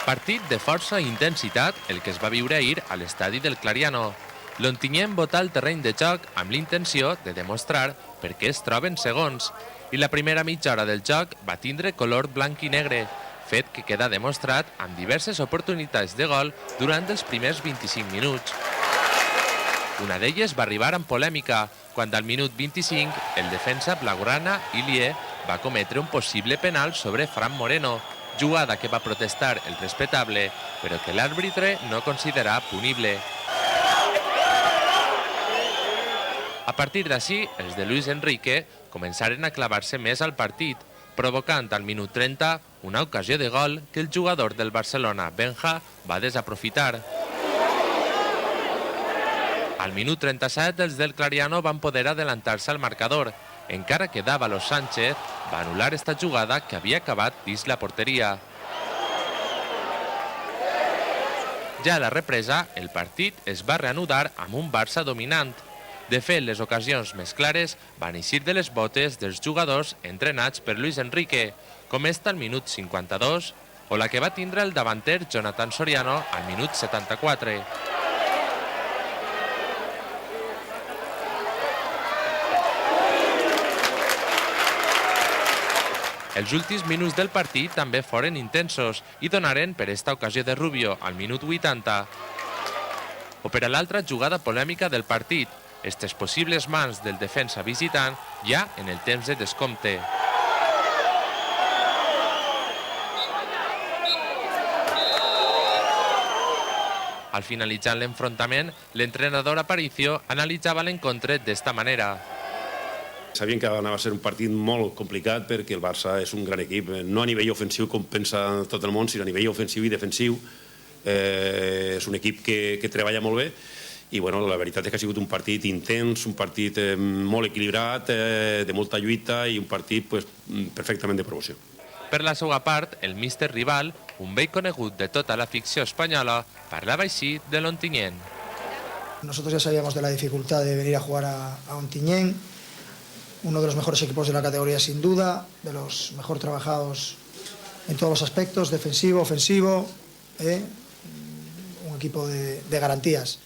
Partit de força i intensitat el que es va viure ahir a l'estadi del Clariano. L'Ontinyent votà el terreny de joc amb l'intenció de demostrar per què es troben segons i la primera mitja hora del joc va tindre color blanc i negre, fet que queda demostrat amb diverses oportunitats de gol durant els primers 25 minuts. Una d'elles va arribar amb polèmica, quan al minut 25 el defensa blaugrana Ilie va cometre un possible penal sobre Fran Moreno, jugada que va protestar el respetable, però que l'àrbitre no considerà punible. A partir d'ací, els de Luis Enrique començaren a clavar-se més al partit, provocant al minut 30 una ocasió de gol que el jugador del Barcelona, Benja, va desaprofitar. Al minut 37, els del Clariano van poder adelantar-se al marcador, encara que Dávalos Sánchez va anul·lar esta jugada que havia acabat dins la porteria. Ja a la represa, el partit es va reanudar amb un Barça dominant. De fet, les ocasions més clares van eixir de les botes dels jugadors entrenats per Luis Enrique, com esta al minut 52 o la que va tindre el davanter Jonathan Soriano al minut 74. Els últims minuts del partit també foren intensos i donaren per esta ocasió de Rubio al minut 80. O per a l'altra jugada polèmica del partit, estes possibles mans del defensa visitant ja en el temps de descompte. Al finalitzar l'enfrontament, l'entrenador Aparicio analitzava l'encontre d'esta manera. Sabien que anava a ser un partit molt complicat perquè el Barça és un gran equip, no a nivell ofensiu com pensa tot el món, sinó a nivell ofensiu i defensiu. És un equip que treballa molt bé i bueno, la veritat és que ha sigut un partit intens, un partit molt equilibrat, de molta lluita i un partit perfectament de promoció. Per la seva part, el míster rival, un vell conegut de tota la ficció espanyola, parlava així de l'Ontinyent. Nosotros ya sabíamos de la dificultad de venir a jugar a Ontinyent, uno de los mejores equipos de la categoría sin duda, de los mejor trabajados en todos los aspectos, defensivo, ofensivo, un equipo de garantías.